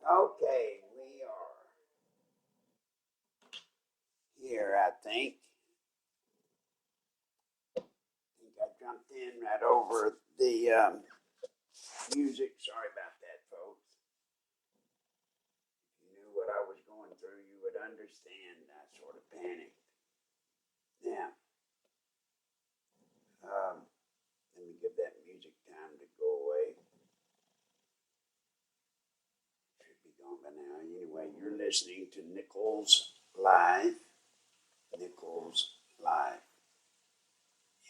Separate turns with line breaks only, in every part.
Okay, we are here, I think. I jumped in right over the music. Sorry about that, folks. If you knew what I was going through, you would understand. I sort of panicked. Now, let me give that music time to go away. Should be gone by now. Anyway, you're listening to Nichols Live. Nichols Live.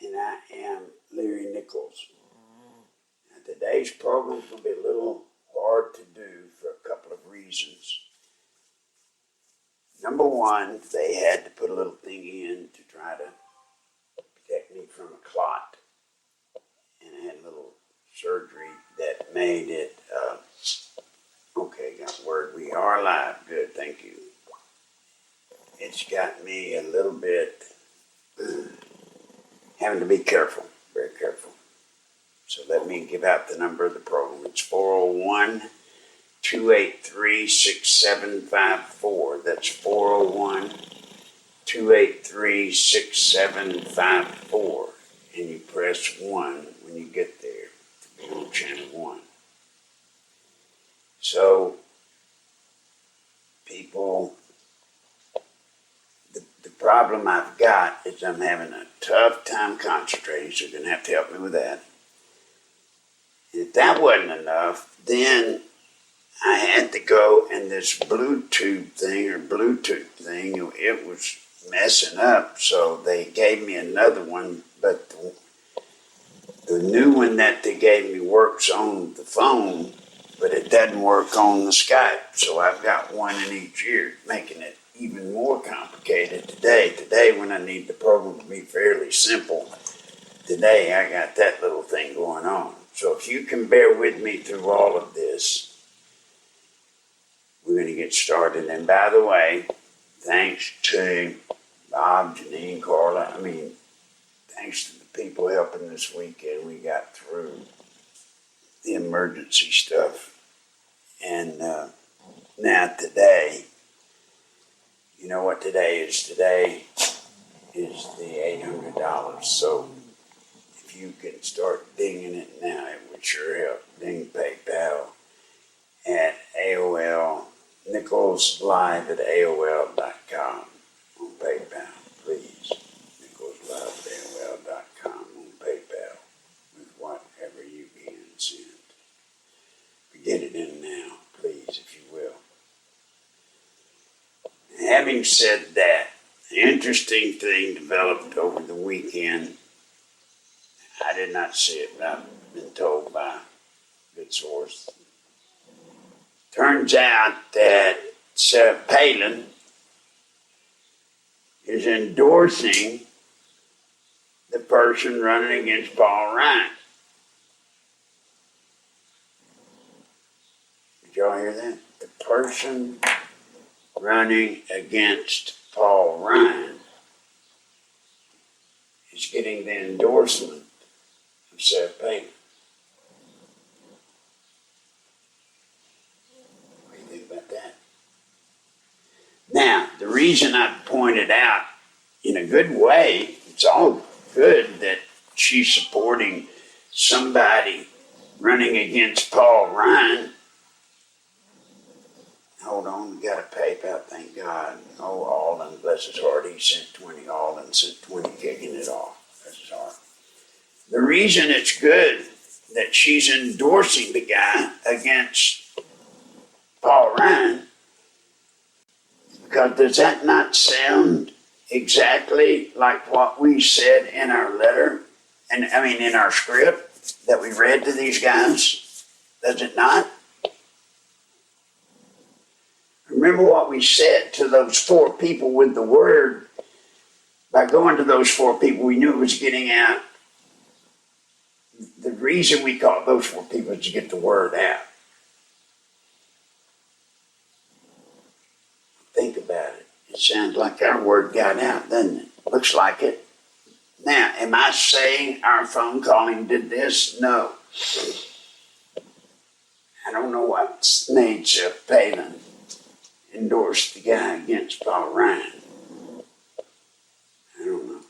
And I am Larry Nichols. Now, today's program will be a little hard to do for a couple of reasons. Number one, they had to put a little thing in to try to protect me from a clot. And I had a little surgery that made it, okay, got word, we are live. Good, thank you. It's got me a little bit having to be careful, very careful. So let me give out the number of the program. It's 401-283-6754. That's 401-283-6754. And you press 1 when you get there to be on channel 1. So, people, the problem I've got is I'm having a tough time concentrating, so you're going to have to help me with that. If that wasn't enough, then I had to go, and this Bluetooth thing, it was messing up, so they gave me another one, but the new one that they gave me works on the phone, but it doesn't work on the Skype, so I've got one in each ear, making it even more complicated today. Today, when I need the program to be fairly simple, today I got that little thing going on. So if you can bear with me through all of this, we're going to get started. And by the way, thanks to Bob, Janine, Carla, thanks to the people helping this weekend, we got through the emergency stuff. And now today, you know what today is? Today is the $800. So if you can start dinging it now, it would sure help. Ding PayPal at AOL, NicholsLive at AOL.com on PayPal, please. NicholsLive at AOL.com on PayPal with whatever you can send. Get it in now, please, if you will. Having said that, the interesting thing developed over the weekend. I did not see it, but I've been told by a good source. Turns out that Sarah Palin is endorsing the person running against Paul Ryan. Did y'all hear that? The person running against Paul Ryan is getting the endorsement of Sarah Palin. What do you think about that? Now, the reason I pointed out, in a good way, it's all good that she's supporting somebody running against Paul Ryan. Hold on, we got a PayPal, thank God. Oh, Alden, bless his heart, he sent 20. Alden sent 20, kicking it off. Bless his heart. The reason it's good that she's endorsing the guy against Paul Ryan, because does that not sound exactly like what we said in our letter, in our script that we read to these guys? Does it not? Remember what we said to those 4 people with the word. By going to those 4 people, we knew it was getting out. The reason we called those 4 people is to get the word out. Think about it. It sounds like our word got out, doesn't it? Looks like it. Now, am I saying our phone calling did this? No. I don't know what made Sarah Palin endorsed the guy against Paul Ryan. I don't know.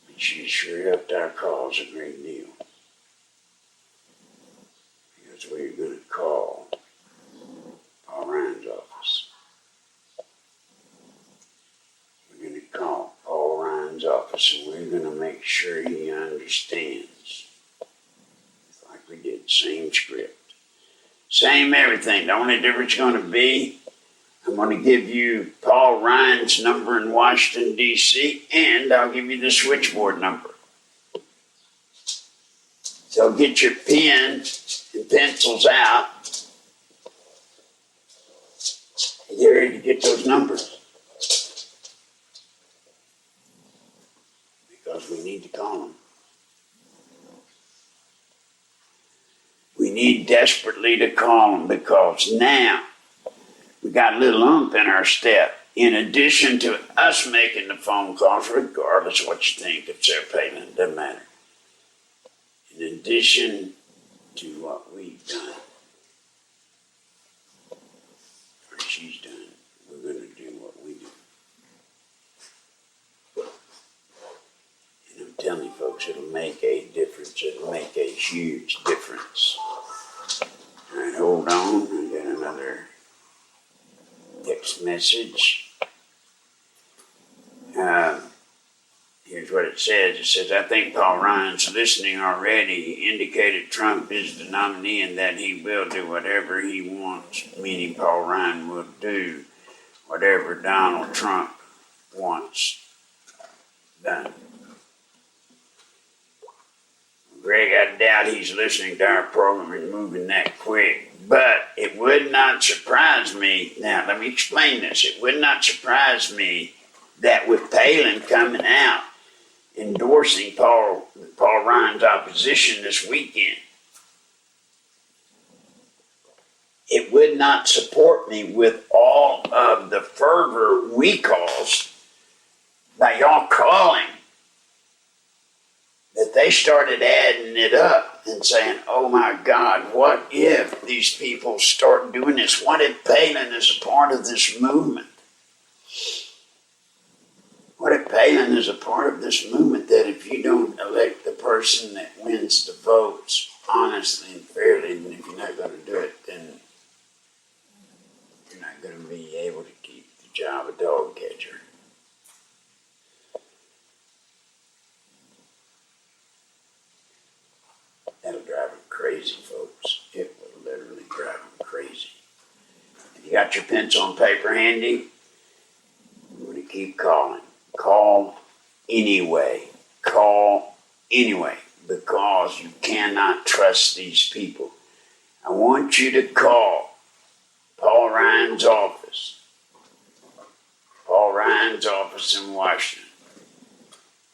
But she sure helped our cause a great deal. Because we were going to call Paul Ryan's office. We're going to call Paul Ryan's office and we're going to make sure he understands. Like we did, same script. Same everything. The only difference going to be, I'm going to give you Paul Ryan's number in Washington, D.C., and I'll give you the switchboard number. So get your pen and pencils out and get ready to get those numbers. Because we need to call them. We need desperately to call them because now we got a little ump in our step. In addition to us making the phone calls, regardless of what you think of Sarah Palin, it doesn't matter. In addition to what we've done, or she's done, we're going to do what we do. And I'm telling you folks, it'll make a difference. It'll make a huge difference. All right, hold on. I got another text message. Here's what it says. It says, I think Paul Ryan's listening already. He indicated Trump is the nominee and that he will do whatever he wants, meaning Paul Ryan will do whatever Donald Trump wants done. Greg, I doubt he's listening to our program and moving that quick. But it would not surprise me. Now, let me explain this. It would not surprise me that with Palin coming out, endorsing Paul Ryan's opposition this weekend, it would not support me with all of the fervor we caused by y'all calling, that they started adding it up and saying, oh my God, what if these people start doing this? What if Palin is a part of this movement? What if Palin is a part of this movement that if you don't elect the person that wins the votes honestly and fairly, and if you're not going to do it, then you're not going to be able to keep the job of dog catcher. That'll drive them crazy, folks. It will literally drive them crazy. If you got your pencil and paper handy, we're going to keep calling. Call anyway. Call anyway, because you cannot trust these people. I want you to call Paul Ryan's office. Paul Ryan's office in Washington.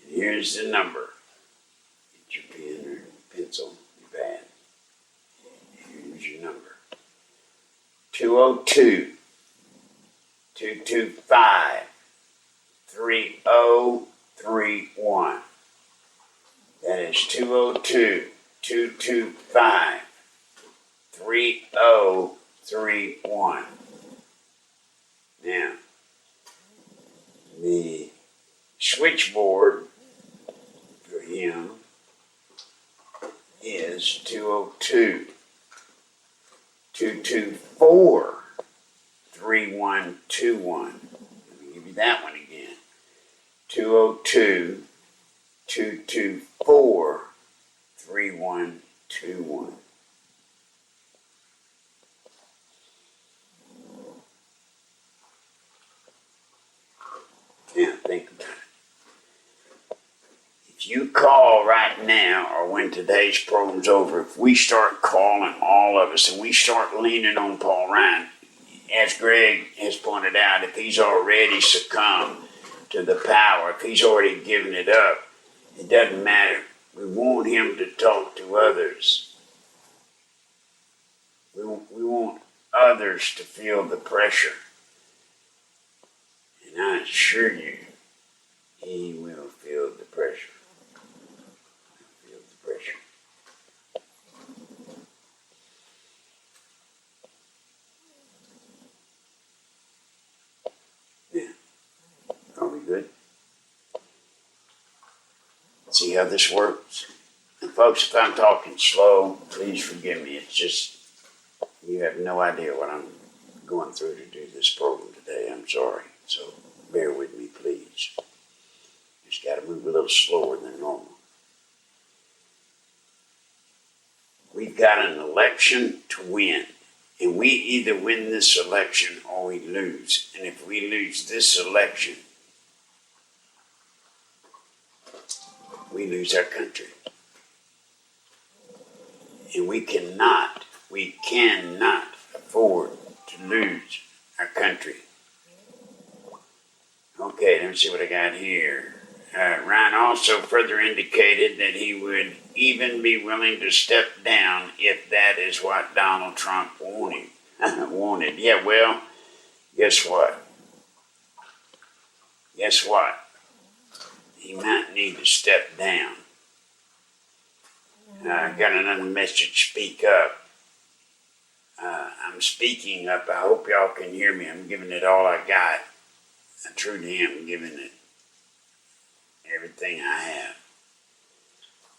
And here's the number. Get your pen or pencil, your pad. Here's your number. 202-225-3031. That is 202-225-3031. Now, the switchboard for him is 202-224-3121. Let me give you that one again. 202-224-3121. Now think about it. If you call right now, or when today's program's over, if we start calling all of us and we start leaning on Paul Ryan, as Greg has pointed out, if he's already succumbed to the power, if he's already given it up, it doesn't matter. We want him to talk to others. We want others to feel the pressure. And I assure you, he will feel the pressure. Feel the pressure. how this works. And folks, if I'm talking slow, please forgive me. It's just, you have no idea what I'm going through to do this program today. I'm sorry. So bear with me, please. Just got to move a little slower than normal. We've got an election to win. And we either win this election or we lose. And if we lose this election, we lose our country. And we cannot afford to lose our country. Okay, let me see what I got here. Ryan also further indicated that he would even be willing to step down if that is what Donald Trump wanted. Yeah, well, guess what? He might need to step down. I got another message, speak up. I'm speaking up. I hope y'all can hear me. I'm giving it all I got. I truly am giving it everything I have.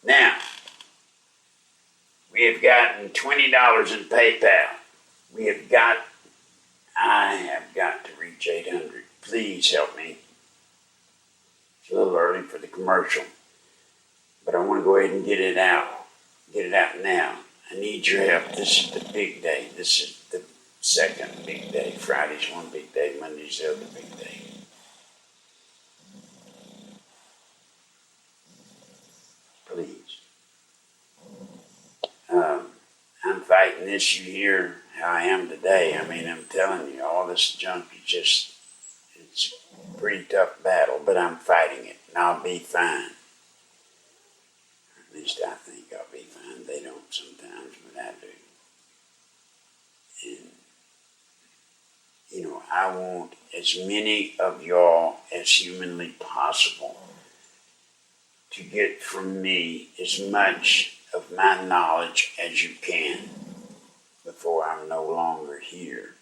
Now, we have gotten $20 in PayPal. I have got to reach 800. Please help me. It's a little early for the commercial, but I want to go ahead and get it out. Get it out now. I need your help. This is the big day. This is the second big day. Friday's one big day. Monday's the other big day. Please. I'm fighting this. You hear how I am today. I mean, I'm telling you, all this junk is just, it's a pretty tough battle, but I'm fighting it, and I'll be fine. At least I think I'll be fine. They don't sometimes, but I do. And, I want as many of y'all as humanly possible to get from me as much of my knowledge as you can before I'm no longer here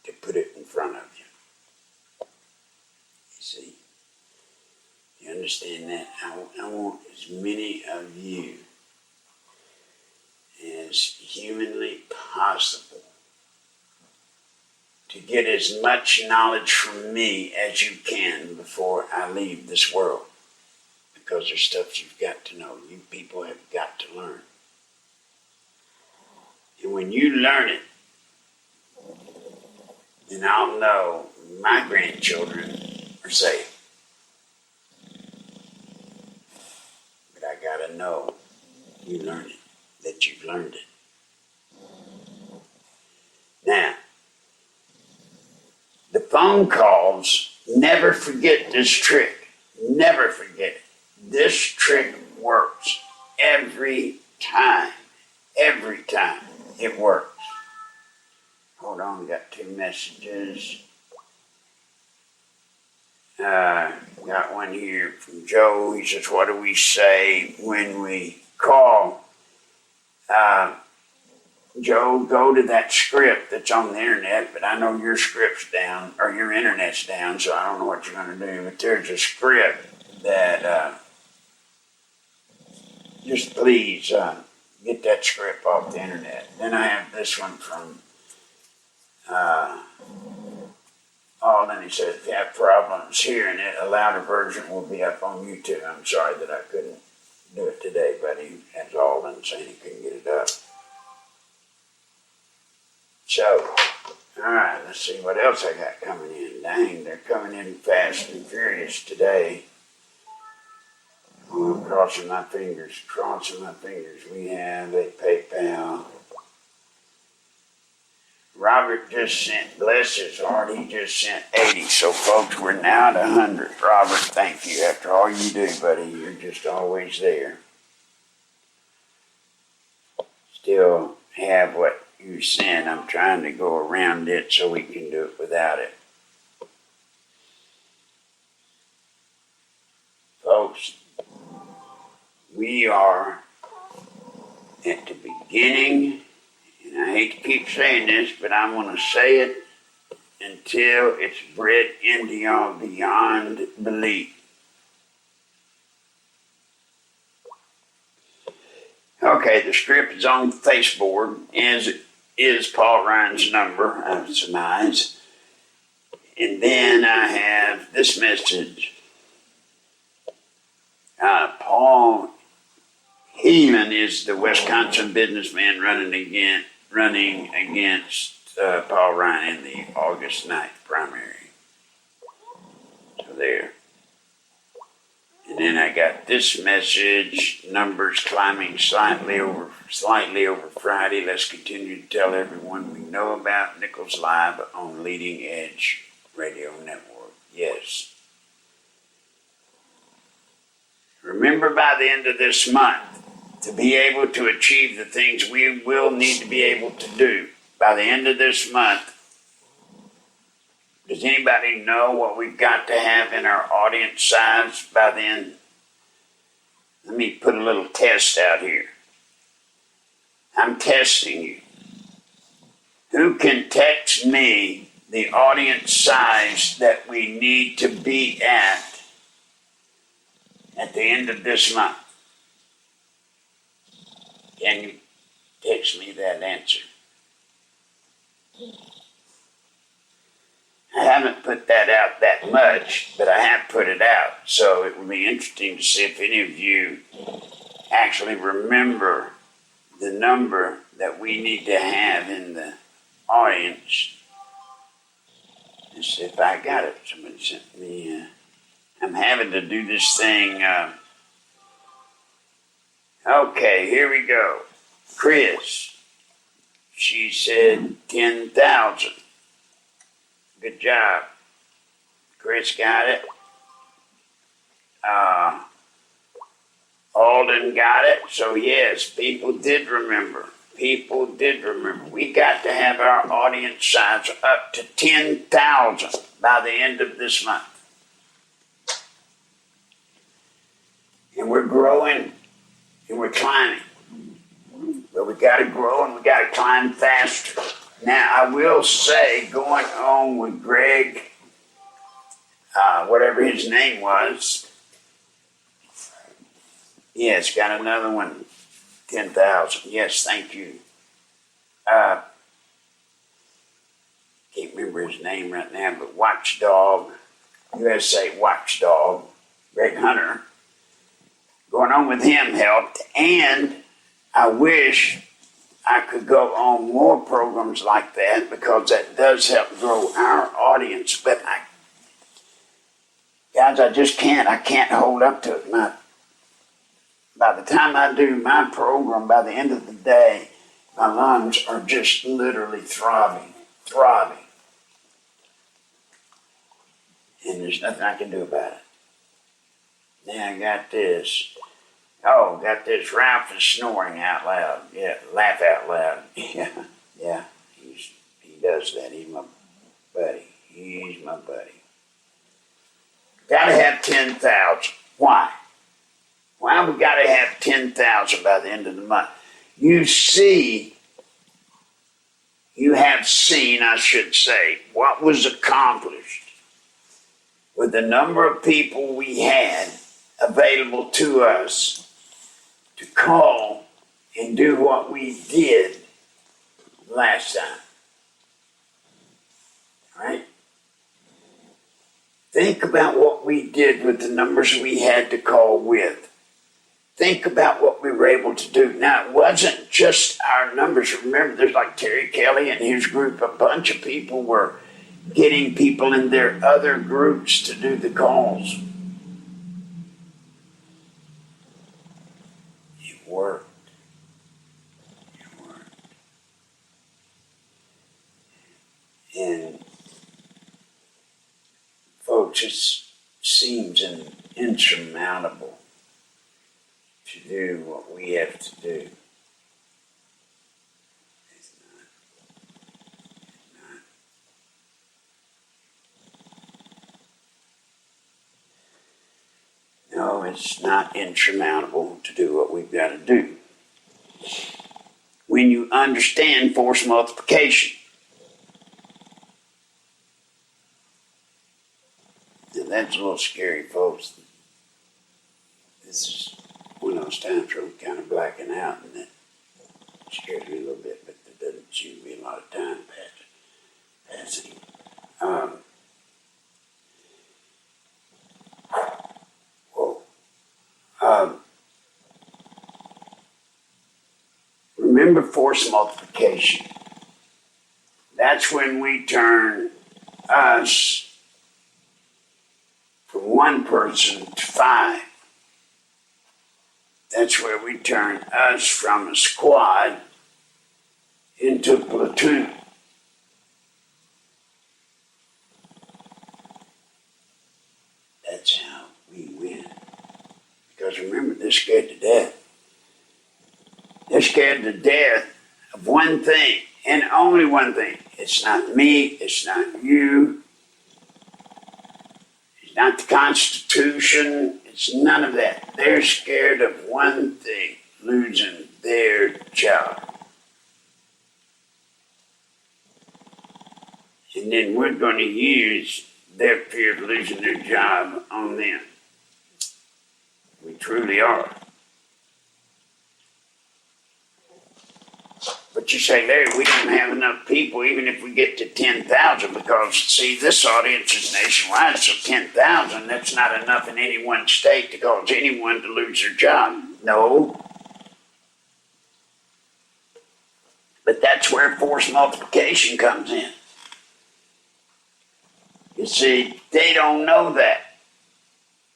to put it in front of you. You see? You understand that? I want as many of you as humanly possible to get as much knowledge from me as you can before I leave this world. Because there's stuff you've got to know. You people have got to learn. And when you learn it, then I'll know my grandchildren are safe. But I gotta know you learn it, that you've learned it. Now, the phone calls, never forget this trick. Never forget it. This trick works every time. Every time it works. Hold on, we got 2 messages. Got one here from Joe. He says, what do we say when we call? Joe, go to that script that's on the internet, but I know your script's down, or your internet's down, so I don't know what you're going to do. But there's a script that, just please get that script off the internet. Then I have this one from, then he says, if you have problems hearing it, a louder version will be up on YouTube. I'm sorry that I couldn't do it today, but he has Alden saying he couldn't get it up. So, all right, let's see what else I got coming in. Dang, they're coming in fast and furious today. Oh, I'm crossing my fingers. We have a PayPal. Robert just sent, bless his heart, he just sent 80. So, folks, we're now at 100. Robert, thank you. After all you do, buddy, you're just always there. Still have what you sent. I'm trying to go around it so we can do it without it. Folks, we are at the beginning, and I hate to keep saying this, but I'm going to say it until it's bred into y'all beyond belief. Okay, the script is on the faceboard, as is Paul Ryan's number, I would surmise. And then I have this message. Paul Heelan is the Wisconsin businessman running against Paul Ryan in the August 9th primary. So there. And then I got this message, numbers climbing slightly over Friday. Let's continue to tell everyone we know about Nichols Live on Leading Edge Radio Network. Yes. Remember, by the end of this month, to be able to achieve the things we will need to be able to do, by the end of this month, does anybody know what we've got to have in our audience size by then? Let me put a little test out here. I'm testing you. Who can text me the audience size that we need to be at the end of this month? Can you text me that answer? I haven't put that out that much, but I have put it out. So it would be interesting to see if any of you actually remember the number that we need to have in the audience. Let's see if I got it. Somebody sent me, I'm having to do this thing. Okay, here we go. Chris, she said 10,000. Good job. Chris got it. Alden got it. So yes, people did remember. People did remember. We got to have our audience size up to 10,000 by the end of this month. And we're growing and we're climbing. But we got to grow and we got to climb faster. Now, I will say, going on with Greg, whatever his name was, yes, got another one, 10,000. Yes, thank you. Can't remember his name right now, but Watchdog, USA Watchdog, Greg Hunter, going on with him helped, and I wish I could go on more programs like that because that does help grow our audience. But guys, I just can't. I can't hold up to it. By the time I do my program, by the end of the day, my lungs are just literally throbbing. And there's nothing I can do about it. Now I got this. Oh, got this. Ralph is snoring out loud. Yeah, laugh out loud. Yeah, he does that. He's my buddy. Got to have 10,000. Why? Why we got to have 10,000 by the end of the month? You have seen, I should say, what was accomplished with the number of people we had available to us to call and do what we did last time. Right? Think about what we did with the numbers we had to call with. Think about what we were able to do. Now, it wasn't just our numbers. Remember, there's like Terry Kelly and his group. A bunch of people were getting people in their other groups to do the calls. It worked. And folks, it seems insurmountable to do what we have to do. It's not. No, it's not insurmountable to do what we've got to do. When you understand force multiplication, and that's a little scary, folks. This is one of those times where we're kind of blacking out, and that scares me a little bit, but there doesn't seem to be a lot of time passing. Whoa. Remember force multiplication. That's when we turn us from one person to five. That's where we turn us from a squad into a platoon. That's how we win. Because remember, they're scared to death. They're scared to death of one thing, and only one thing. It's not me, it's not you, it's not the Constitution, it's none of that. They're scared of one thing, losing their job. And then we're going to use their fear of losing their job on them. We truly are. But you say, Larry, we don't have enough people, even if we get to 10,000, because, see, this audience is nationwide, so 10,000, that's not enough in any one state to cause anyone to lose their job. No. But that's where force multiplication comes in. You see, they don't know that.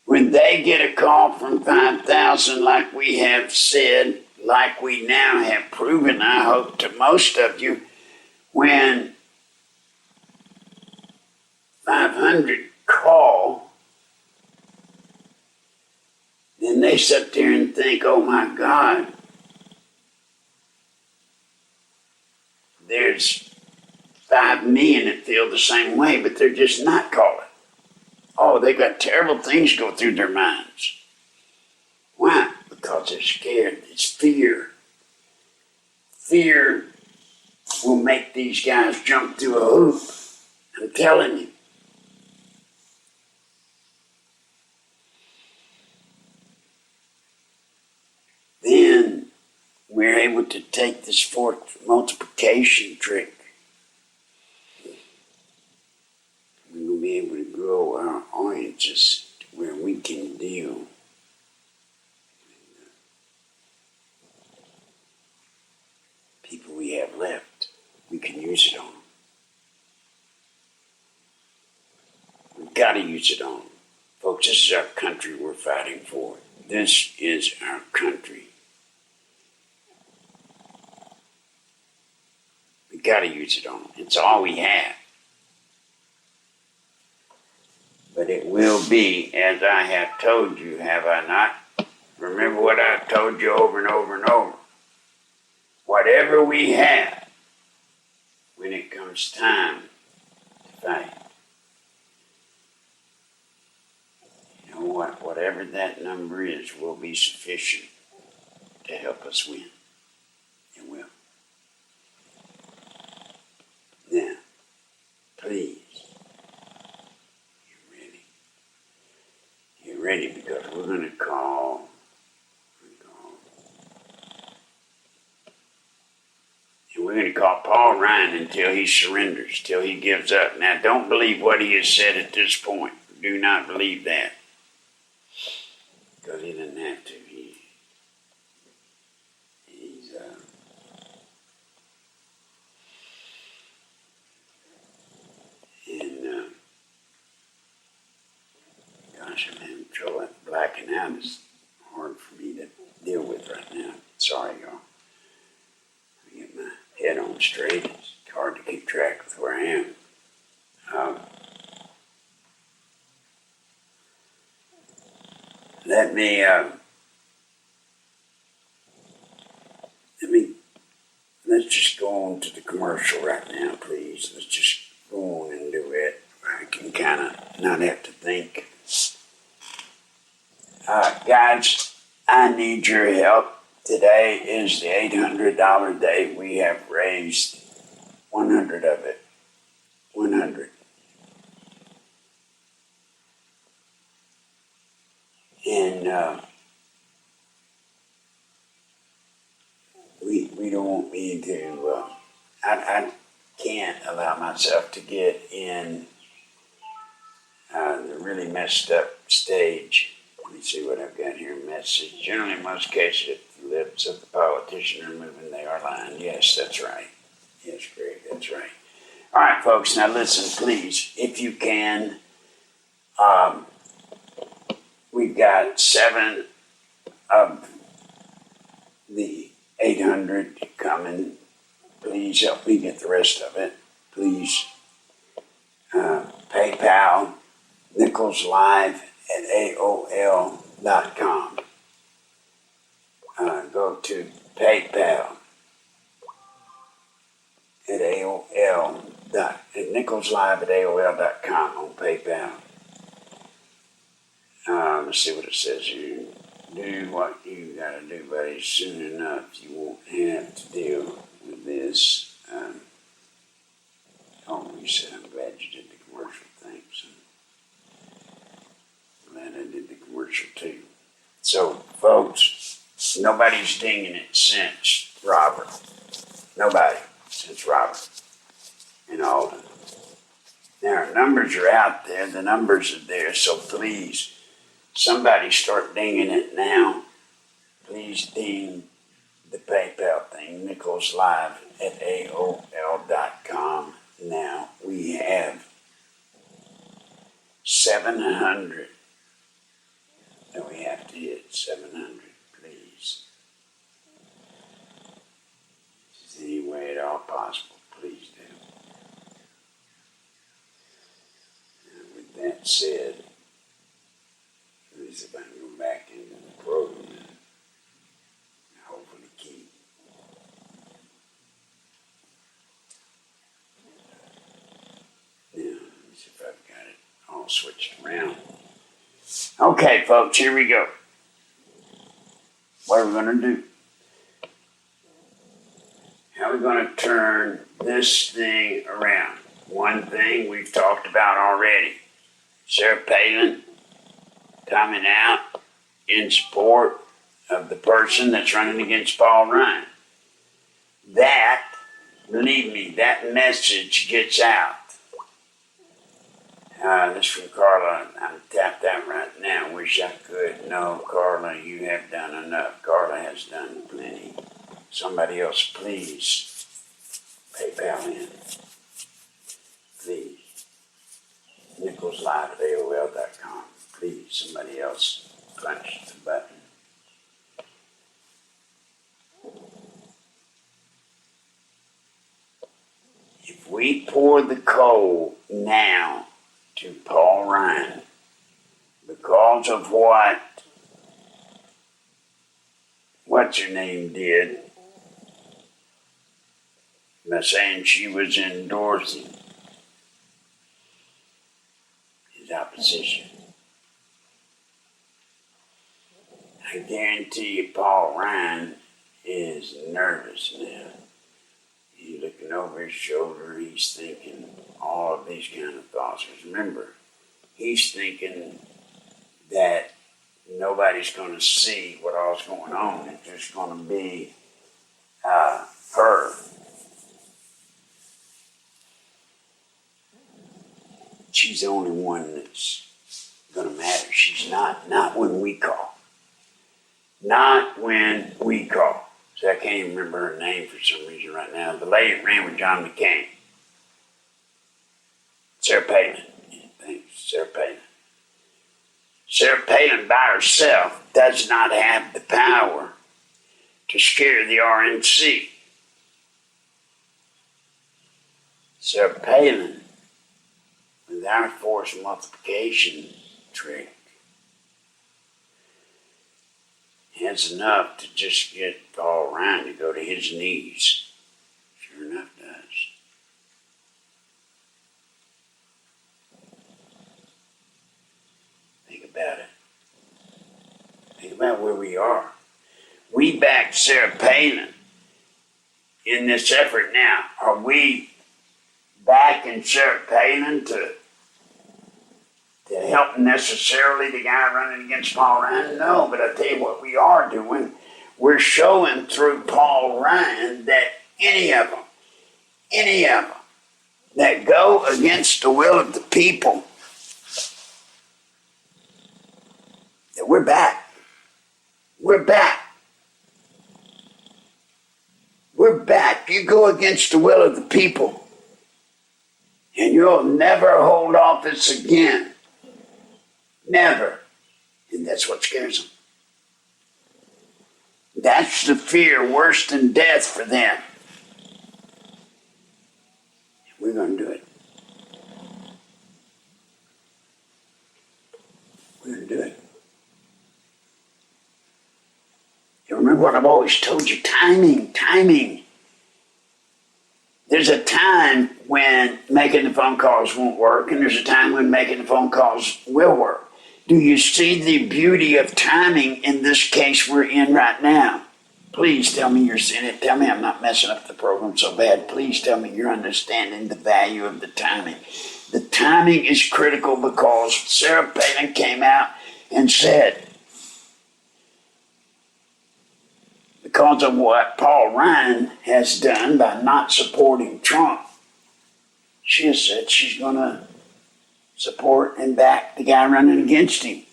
When they get a call from 5,000, like we have said, like we now have proven, I hope, to most of you, when 500 call, then they sit there and think, oh my God, there's 5 million that feel the same way, but they're just not calling. Oh, they've got terrible things go through their minds. Why? Because they're scared. It's fear. Fear will make these guys jump through a hoop. I'm telling you. Then we're able to take this force multiplication trick. We will be able to grow our audiences to where we can deal with the people we have left. We can use it on them. We've got to use it on them. Folks, this is our country we're fighting for. This is our country. We've got to use it on them. It's all we have. But it will be, as I have told you, have I not? Remember what I've told you over and over and over. Whatever we have, when it comes time to fight, you know what? Whatever that number is will be sufficient to help us win. It will. Now, please, get ready because we're going to call. And we're going to call Paul Ryan until he surrenders, till he gives up. Now, don't believe what he has said at this point. Do not believe that. Because he doesn't have to. Gosh, I'm having trouble. Blacking out is hard for me to deal with right now. Sorry, y'all. Let me get my head on straight. It's hard to keep track with where I am. Let's just go on to the commercial right now, please. Let's just go on and do it. I can kind of not have to think. Guys, I need your help. Today is the $800 day. We have raised 100 of it. 100. And we don't want me to, I can't allow myself to get in the really messed up stage. Let me see what I've got here. Message. Generally, in most cases, if the lips of the politician are moving, they are lying. Yes, that's right. Yes, Greg, that's right. All right, folks, now listen, please, if you can. We've got 7 of the 800 coming. Please help me get the rest of it. Please. PayPal, Nichols Live at AOL.com. Go to PayPal at AOL. At Nichols Live at AOL.com on PayPal. Let's see what it says here. Do what you gotta do, buddy. Soon enough, you won't have to deal with this. You said I'm glad you did the commercial. Thanks. I'm glad I did the commercial too. So, folks, nobody's dinging it since Robert. Nobody since Robert in Alden. Now, our numbers are out there. The numbers are there. So please, somebody start dinging it now. Please ding the PayPal thing, Nichols Live at AOL.com. Now, we have 700 that we have to hit. 700, please. Is there any way at all possible? Please do. And with that said, let me see if I can go back into the program and hopefully keep. Now, let me see if I've got it all switched around. Okay, folks, here we go. What are we going to do? How are we going to turn this thing around? One thing we've talked about already. Sarah Palin coming out in support of the person that's running against Paul Ryan. That, believe me, that message gets out. This from Carla. I'm tapped out right now. Wish I could. No, Carla, you have done enough. Carla has done plenty. Somebody else, please. PayPal in. Please. Nichols Live at AOL.com. Please, somebody else punch the button. If we pour the coal now to Paul Ryan because of what's her name did by saying she was endorsing his opposition. I guarantee you Paul Ryan is nervous now. He's looking over his shoulder, he's thinking all of these kind of thoughts. Remember, he's thinking that nobody's going to see what all's going on. It's just going to be her. She's the only one that's going to matter. She's not when we call. Not when we call. So I can't even remember her name for some reason right now. The lady that ran with John McCain. Sarah Palin. Yeah, thanks, Sarah Palin. Sarah Palin by herself does not have the power to scare the RNC. Sarah Palin, with our force multiplication trick, has enough to just get Paul Ryan to go to his knees. Sure enough does. Think about it. Think about where we are. We backed Sarah Palin in this effort now. Are we backing Sarah Palin to help necessarily the guy running against Paul Ryan? No, but I tell you what we are doing. we're showing through Paul Ryan that any of them that go against the will of the people, that we're back. We're back. We're back. You go against the will of the people, and you'll never hold office again. Never. And that's what scares them. That's the fear worse than death for them. We're going to do it. We're going to do it. You remember what I've always told you? Timing. There's a time when making the phone calls won't work, and there's a time when making the phone calls will work. Do you see the beauty of timing in this case we're in right now? Please tell me you're seeing it. Tell me I'm not messing up the program so bad. Please tell me you're understanding the value of the timing. The timing is critical because Sarah Palin came out and said, because of what Paul Ryan has done by not supporting Trump, she has said she's going to support and back the guy running against him.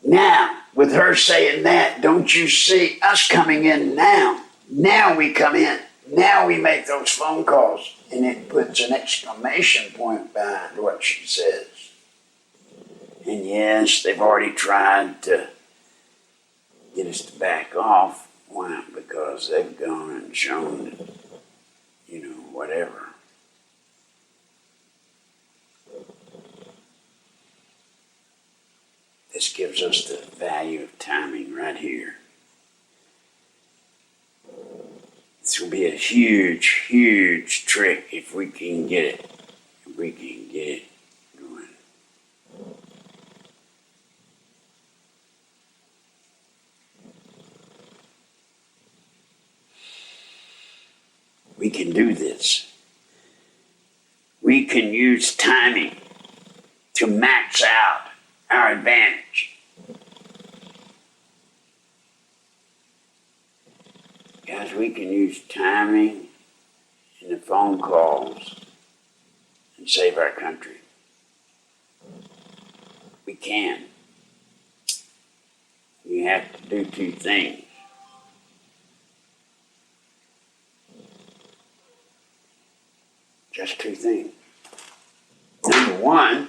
Now, with her saying that, don't you see us coming in now? Now we come in. Now we make those phone calls. And it puts an exclamation point behind what she says. And yes, they've already tried to get us to back off. Why? Because they've gone and shown that, whatever. This gives us the value of timing right here. This will be a huge, huge trick if we can get it. If we can get it going. We can do this. We can use timing to max out our advantage. Guys, we can use timing in the phone calls and save our country. We can. You have to do two things. Just two things. Number one,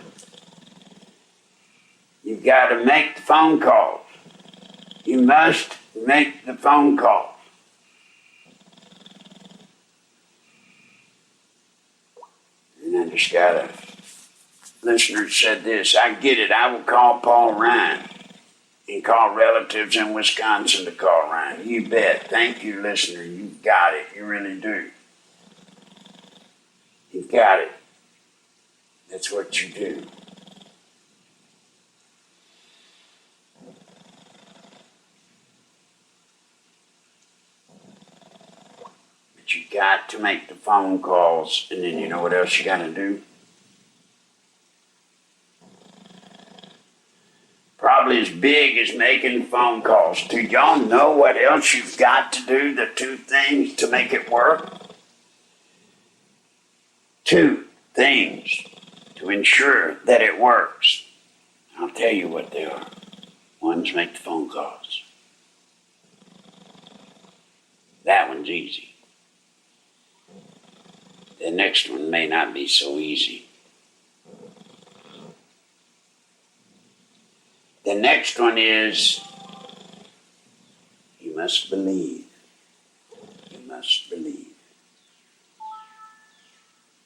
you've got to make the phone calls. You must make the phone calls. And I just got a listener said this, I get it, I will call Paul Ryan and call relatives in Wisconsin to call Ryan. You bet. Thank you, listener. You got it. You really do. You've got it. That's what you do. But you got to make the phone calls, and then you know what else you got to do? Probably as big as making phone calls. Do y'all know what else you've got to do, the two things to make it work? Two things to ensure that it works. I'll tell you what they are. One's make the phone calls. That one's easy. The next one may not be so easy. The next one is, you must believe. You must believe.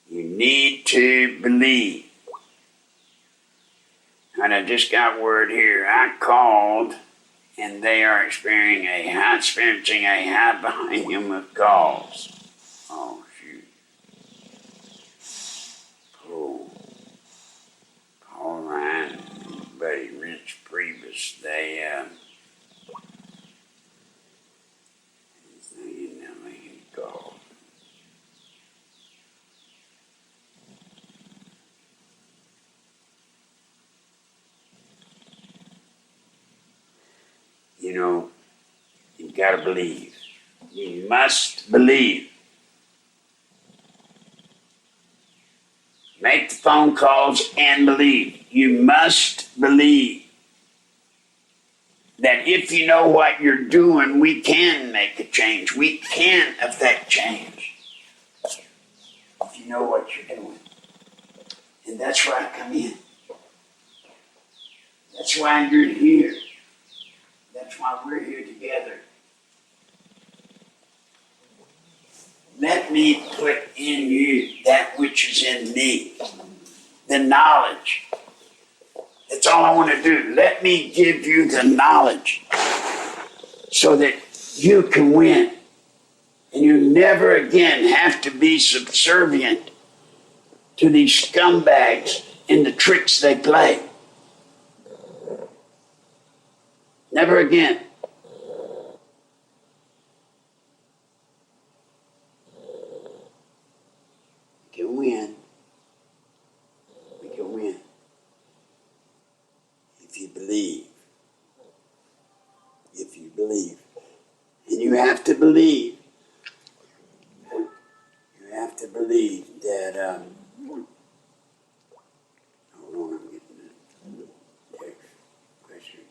You need to believe. And I just got word here. I called, and they are experiencing a high volume of calls. Oh, shoot. Paul Ryan, buddy Rich Priebus, they making calls. You got to believe. You must believe. Make the phone calls and believe. You must believe that if you know what you're doing, we can make a change. We can affect change. If you know what you're doing. And that's where I come in. That's why you're here. That's why we're here together. Let me put in you that which is in me. The knowledge. That's all I want to do. Let me give you the knowledge so that you can win. And you never again have to be subservient to these scumbags and the tricks they play. Never again. We can win. We can win. If you believe. If you believe. And you have to believe. You have to believe that, hold on, I'm getting a text question.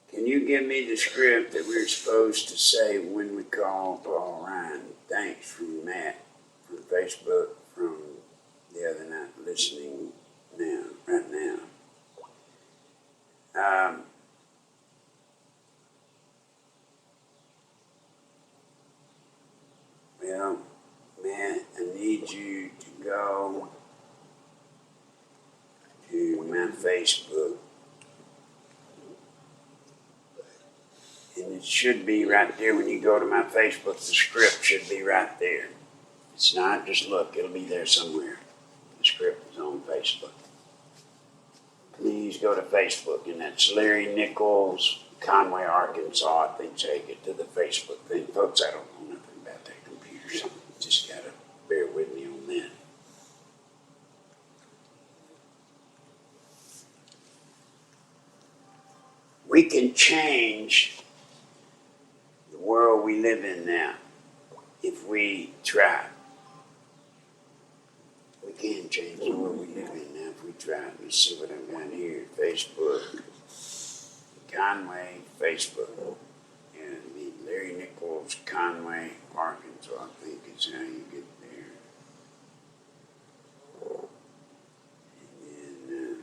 Can you give me the script that we're supposed to say when we call Paul Ryan? Thanks from Matt from Facebook from the other night, listening now, right now. Well, Matt, I need you to go to my Facebook. And it should be right there when you go to my Facebook. The script should be right there. It's not, just look, it'll be there somewhere. The script is on Facebook. Please go to Facebook, and that's Larry Nichols, Conway, Arkansas. I think so you get to the Facebook thing. Folks, I don't know nothing about that computer, so you just got to bear with me on that. We can change the world we live in now if we try. We can change the world we live in now if we try. Let's see what I've got here. Facebook. Conway, Facebook. And Larry Nichols, Conway, Arkansas, I think is how you get there. And then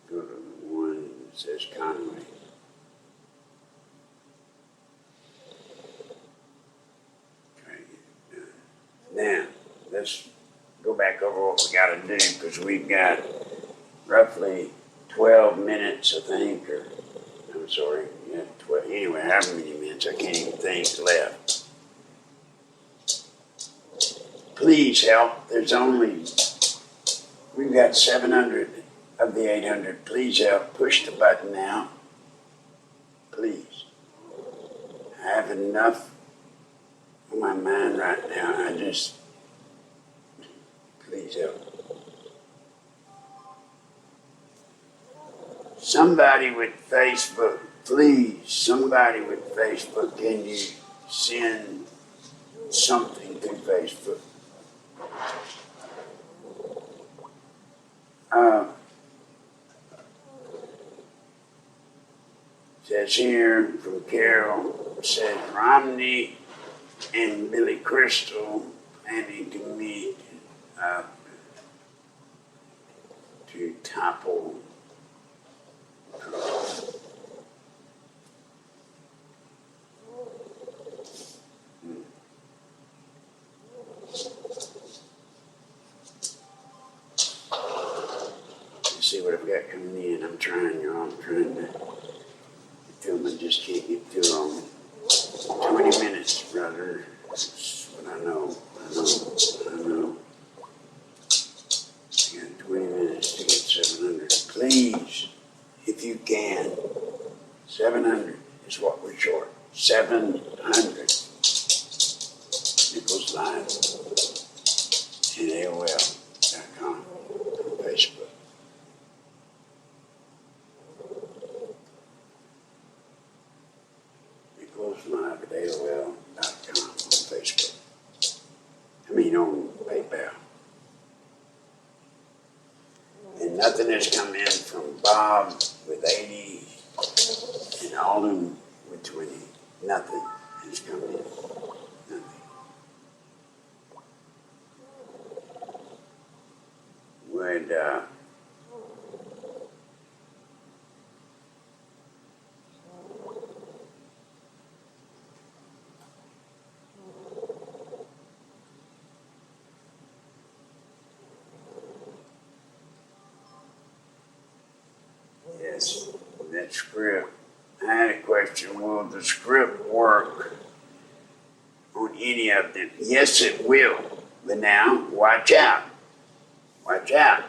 go to the one that says Conway. Try to get it done. Now, let's go back over what we got to do, because we've got roughly 12 minutes, I think, or I'm sorry, yeah, 12, anyway, however many minutes, I can't even think, left. Please help. There's only, we've got 700 of the 800. Please help. Push the button now. Please. I have enough on my mind right now. Please help. Somebody with Facebook, please, somebody with Facebook, can you send something to Facebook? Says here from Carol, says Romney and Billy Crystal planning to meet up to topple see what I've got coming in. I'm trying, y'all. I'm trying to film. I just can't get too long. 20 minutes, brother. That's what I know. I know. I got 20 minutes to get 700. Please, if you can. 700 is what we're short. 700. Nichols Live and AOL.com on Facebook. Close live at AOL.com on Facebook. On PayPal. And nothing has come in from Bob with 80 and Alden with 20. Nothing has come in. Nothing. Would, yes, that script. I had a question. Will the script work on any of them? Yes, it will. But now, watch out. Watch out.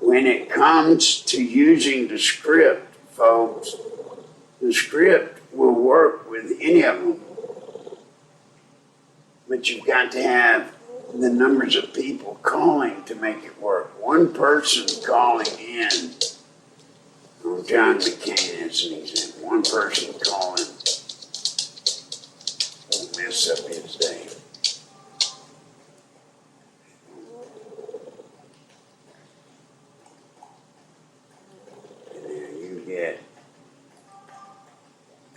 When it comes to using the script, folks, the script will work with any of them. But you've got to have the numbers of people calling to make it work. One person calling in, on John McCain as an example, one person calling won't mess up his day. And then you get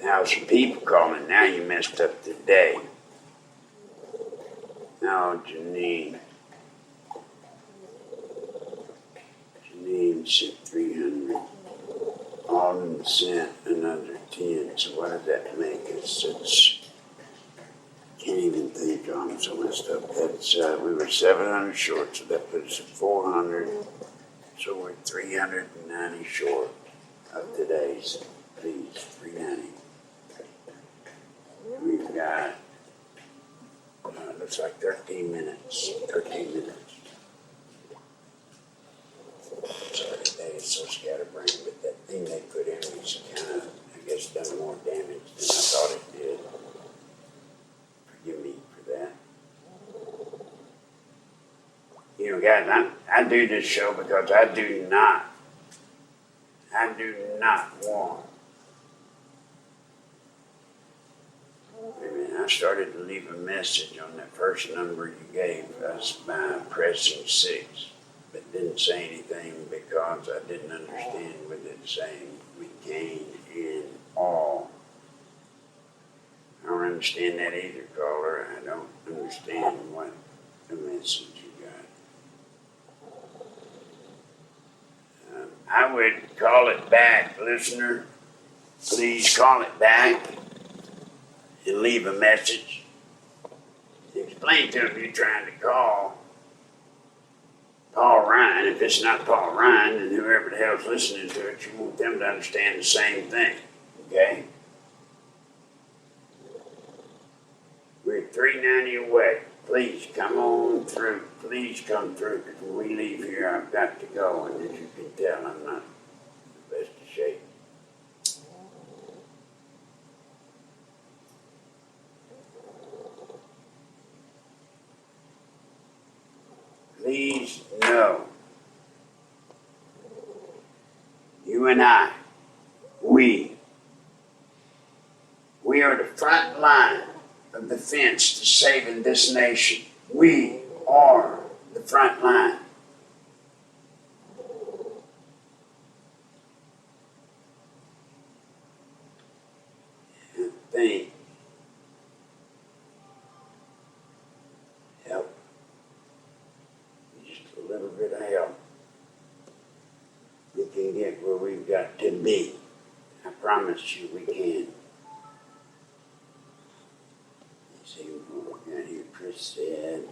1,000 people calling, now you messed up the day. Now Janine sent 300. Alden sent another 10. So what does that make us? Can't even think. I'm so messed up. That's we were 700 short, so that puts us at 400. So we're 390 short of today's. Please, 390. We've got looks like 13 minutes. 13 minutes. Sorry, today is so scatterbrained, but that thing they put in is kind of, I guess, done more damage than I thought it did. Forgive me for that. Guys, I do this show because I do not want. I started to leave a message on that first number you gave us by pressing 6, but didn't say anything because I didn't understand what it saying. We came in all. I don't understand that either, caller. I don't understand what the message you got. I would call it back, listener. Please call it back and leave a message. Explain to him you're trying to call Paul Ryan. If it's not Paul Ryan, then whoever the hell's listening to it, you want them to understand the same thing. Okay? We're 390 away. Please come on through. Please come through, because when we leave here, I've got to go, and as you can tell, I'm not in the best of shape. Please know, you and I, we are the front line of defense to saving this nation. We are the front line. I think help. Just a little bit of help. We can get where we've got to be. I promise you we can. Let's see what we got here. Chris said,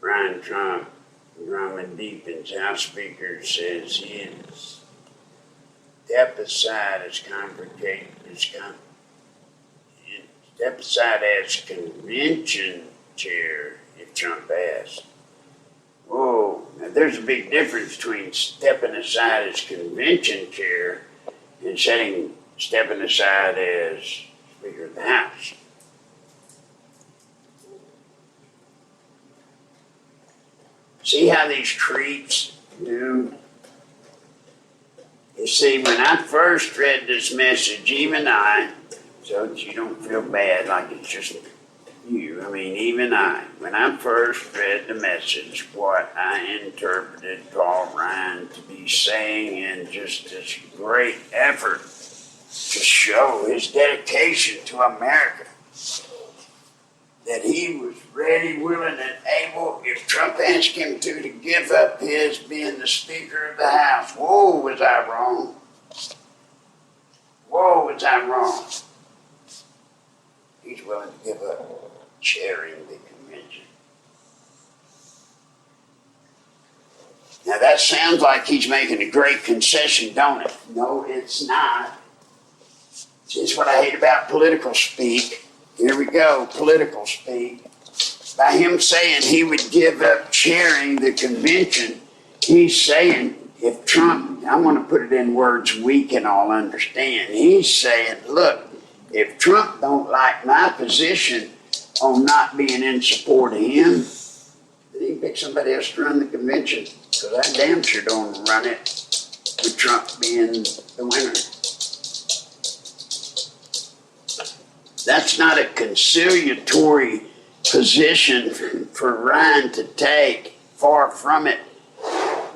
Brian Trump, Drummond Deepens, House Speaker, says he'd step aside as convention chair if Trump asked. Whoa, now there's a big difference between stepping aside as convention chair and stepping aside as Speaker of the House. See how these creeps You see, when I first read this message, even I, so that you don't feel bad like it's just you, I mean, even I, when I first read the message, what I interpreted Paul Ryan to be saying in just this great effort to show his dedication to America, that he was ready, willing, and able, if Trump asked him to give up his being the Speaker of the House. Whoa, was I wrong? Whoa, was I wrong? He's willing to give up chairing the convention. Now that sounds like he's making a great concession, don't it? No, it's not. It's what I hate about political speak. Here we go, political speak. By him saying he would give up chairing the convention, he's saying if Trump, I want to put it in words we can all understand. He's saying, look, if Trump don't like my position on not being in support of him, then he can pick somebody else to run the convention. Because I damn sure don't run it with Trump being the winner. That's not a conciliatory position for Ryan to take. Far from it.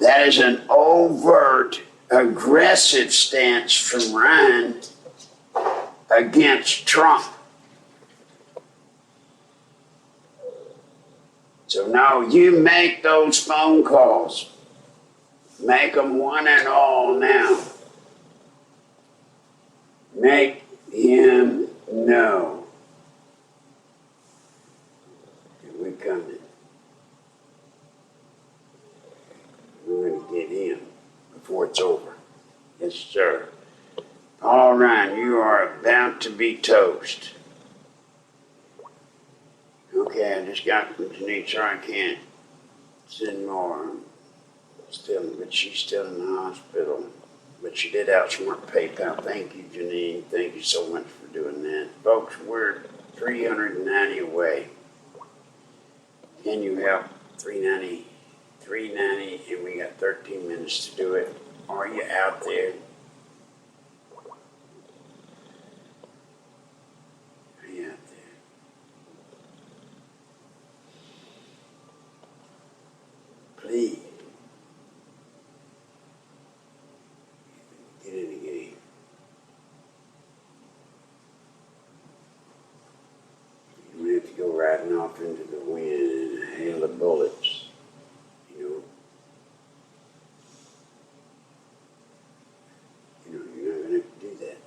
That is an overt, aggressive stance from Ryan against Trump. So now you make those phone calls. Make them one and all now. Make him know. Here we coming. We're going to get him before it's over. Yes, sir. All right, you are about to be toast. Okay, I just got from Denise, so I can't send more. But she's still in the hospital. But she did outsmart PayPal. Thank you, Janine. Thank you so much for doing that. Folks, we're 390 away. Can you help? 390, and we got 13 minutes to do it. Are you out there? Are you out there? Please. Get in the game. You don't have to go riding off into the wind and a hail of bullets. You're not going to have to do that.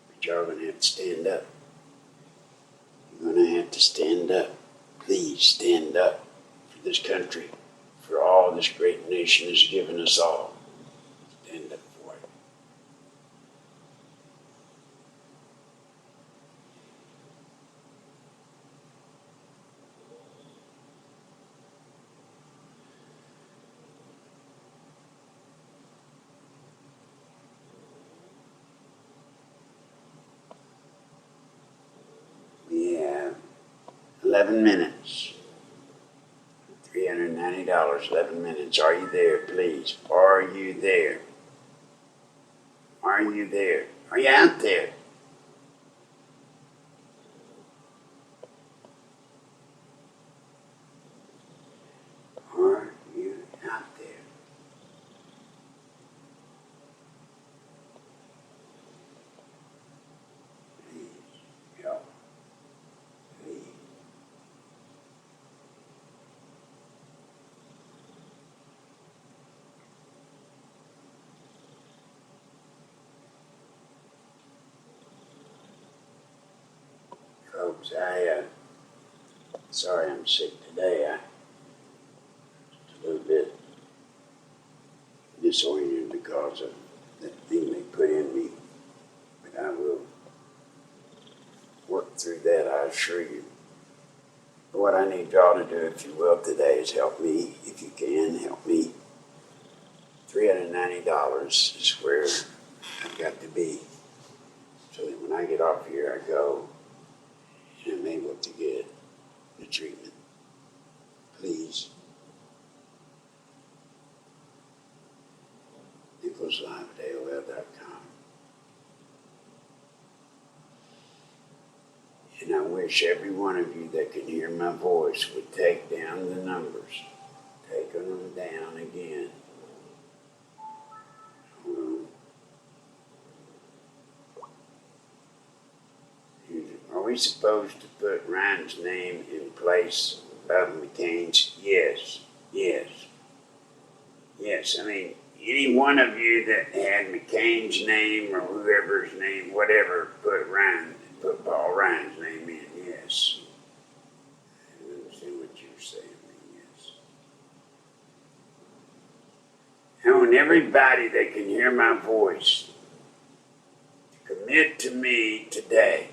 But y'all are going to have to stand up. You're going to have to stand up. Please stand up for this country, for all this great nation has given us all. Stand up for it. We have 11 minutes. $390, 11 minutes. Are you there, please? Are you there? Are you there? Are you out there? Are you out there? Please help. Please. Folks, sorry I'm sick today. I'm a little bit disoriented because of that thing they put in me. But I will work through that, I assure you. But what I need y'all to do, if you will, today is help me, if you can, help me. $390 is where I've got to be. So that when I get off here, I go and I'm able to get the treatment. Please. NicholsLive@AOL.com. And I wish every one of you that can hear my voice would take down the numbers. Taking them down again. Are we supposed to put Ryan's name in place of McCain's? Yes. Yes. Yes. I mean, any one of you that had McCain's name or whoever's name, whatever, put Paul Ryan's name in. Yes. I understand what you're saying. Yes. I want everybody that can hear my voice to commit to me today,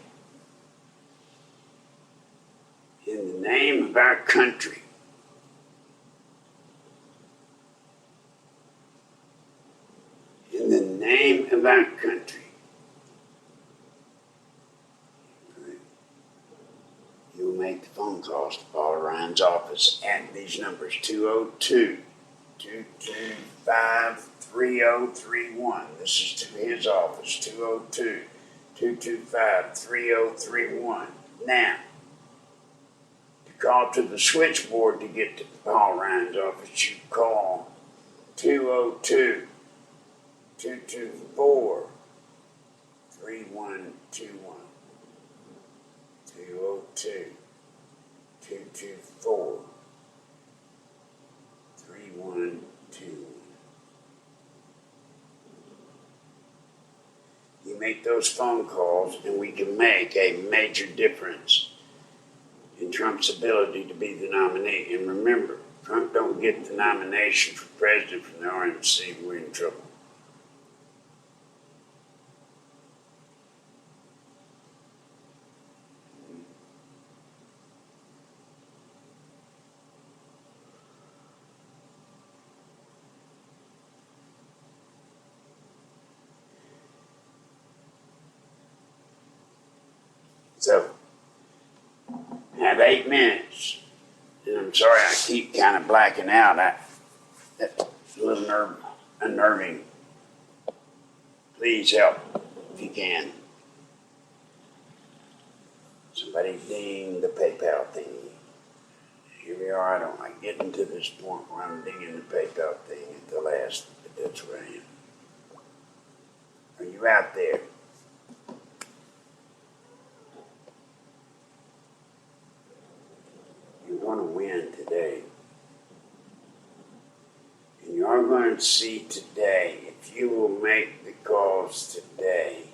in the name of our country, in the name of our country, you will make the phone calls to Paul Ryan's office at these numbers: 202-225-3031. This is to his office, 202-225-3031. Now, to call to the switchboard to get to Paul Ryan's office, you call 202-224-3121. 202-224-3121. You make those phone calls and we can make a major difference in Trump's ability to be the nominee. And remember, Trump don't get the nomination for president from the RNC, we're in trouble. So, I have 8 minutes, and I'm sorry I keep kind of blacking out. That's a little unnerving. Please help if you can. Somebody ding the PayPal thing. Here we are. I don't like getting to this point where I'm dinging the PayPal thing at the last, but that's where I am. Are you out there? You're going to win today. And you're going to see today, if you will make the calls today,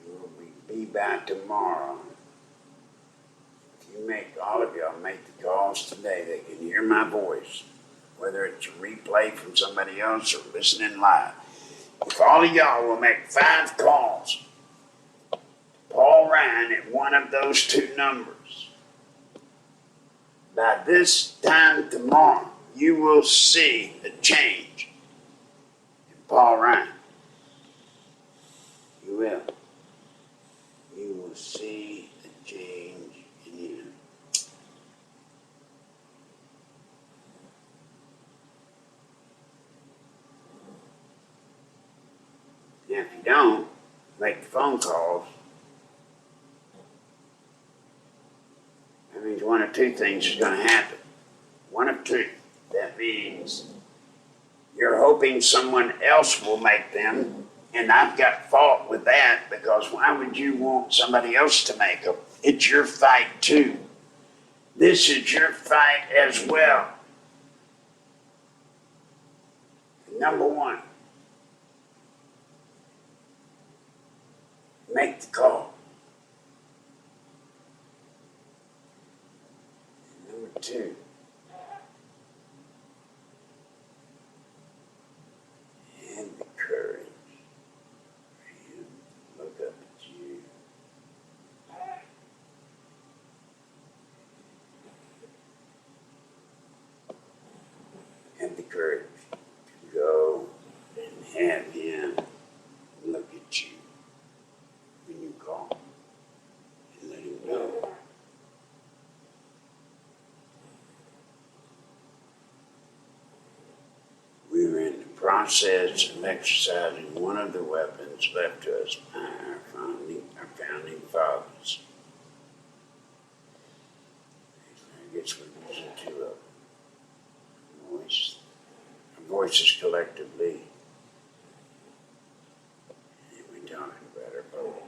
you will be by tomorrow. If you make, all of y'all make the calls today, they can hear my voice, whether it's a replay from somebody else or listening live. If all of y'all will make 5 calls, Paul Ryan at one of those 2 numbers, by this time tomorrow, you will see a change in Paul Ryan. You will. You will see a change in him. Now, if you don't make the phone calls, that means one of 2 things is going to happen. One of 2. That means you're hoping someone else will make them, and I've got fault with that, because why would you want somebody else to make them? It's your fight too. This is your fight as well. Number 1, make the call. Number 2, and the courage for him to look up at you. And the courage to go and have him look at you when you call and let him know. We'll process of exercising one of the weapons left to us by our founding fathers. I guess we're using two of them. Our voices collectively. And we're talking about our vote.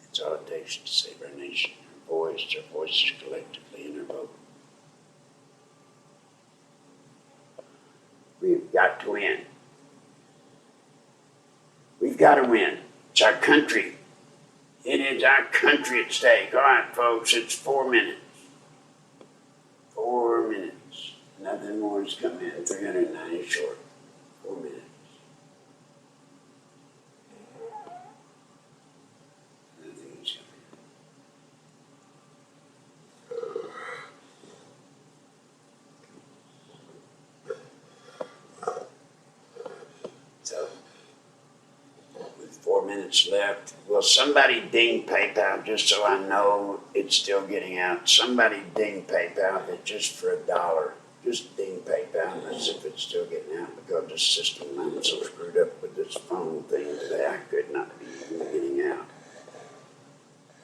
That's all it takes to save our nation. Our voices collectively in our vote. We've got to win. We've got to win. It's our country. It is our country at stake. All right, folks, it's 4 minutes. 4 minutes. Nothing more has come in. 390 short. 4 minutes. Nothing has come in. So, with 4 minutes left, will somebody ding PayPal just so I know it's still getting out? Somebody ding PayPal, but just for $1. Just ding PayPal as if it's still getting out, because this system, I'm so screwed up with this phone thing today, I could not be even getting out.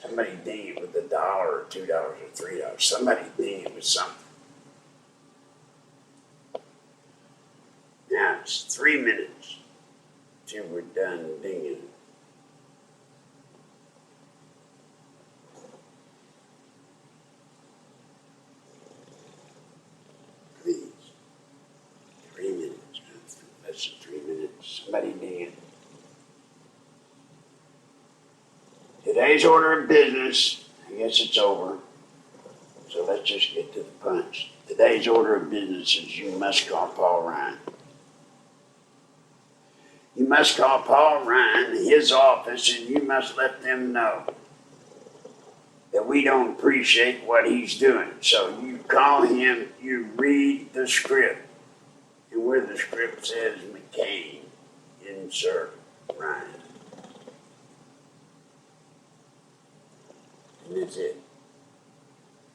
Somebody ding it with $1 or $2 or $3. Somebody ding it with something. Now it's 3 minutes till we're done dinging. Please. 3 minutes. Less than 3 minutes. Somebody ding it. Today's order of business, I guess it's over. So let's just get to the punch. Today's order of business is you must call Paul Ryan. You must call Paul Ryan, his office, and you must let them know that we don't appreciate what he's doing. So you call him, you read the script, and where the script says McCain, insert Ryan. And that's it.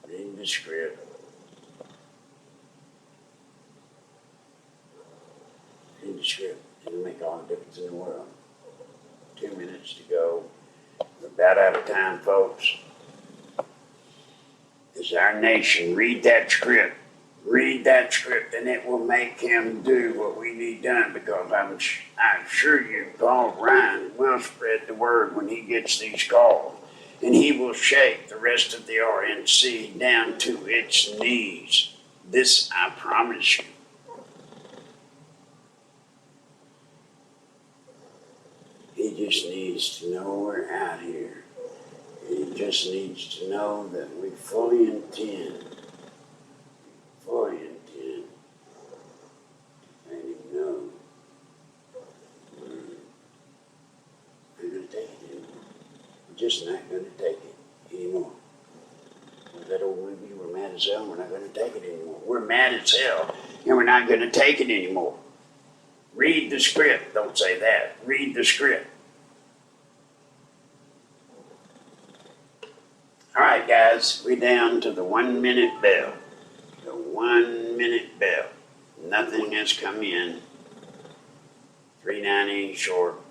Read the script. Read the script. It'll make all the difference in the world. 2 minutes to go. We're about out of time, folks. It's our nation. Read that script. Read that script, and it will make him do what we need done, because I assure you, Paul Ryan will spread the word when he gets these calls. And he will shake the rest of the RNC down to its knees. This I promise you. He just needs to know we're out here. He just needs to know that we fully intend to let him know we're not going to take it anymore. We're just not going to take it anymore. Was that old movie, We're Mad as Hell, we're not going to take it anymore. We're mad as hell, and we're not going to take it anymore. Read the script. Don't say that. Read the script. All right, guys, we're down to the 1 minute bell. The 1 minute bell. Nothing has come in. 390 short.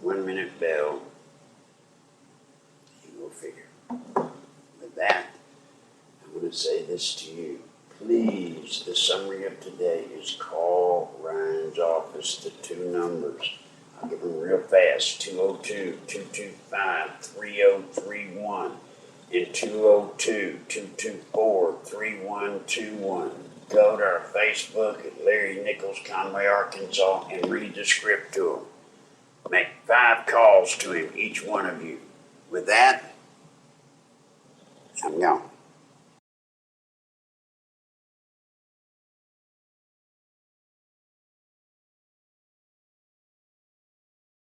1 minute bell. You go figure. With that, I'm going to say this to you. Please, the summary of today is call Ryan's office to 2 numbers. I'll give them real fast. 202-225-3031 and 202-224-3121. Go to our Facebook at Larry Nichols, Conway, Arkansas, and read the script to him. Make 5 calls to him, each one of you. With that, I'm gone.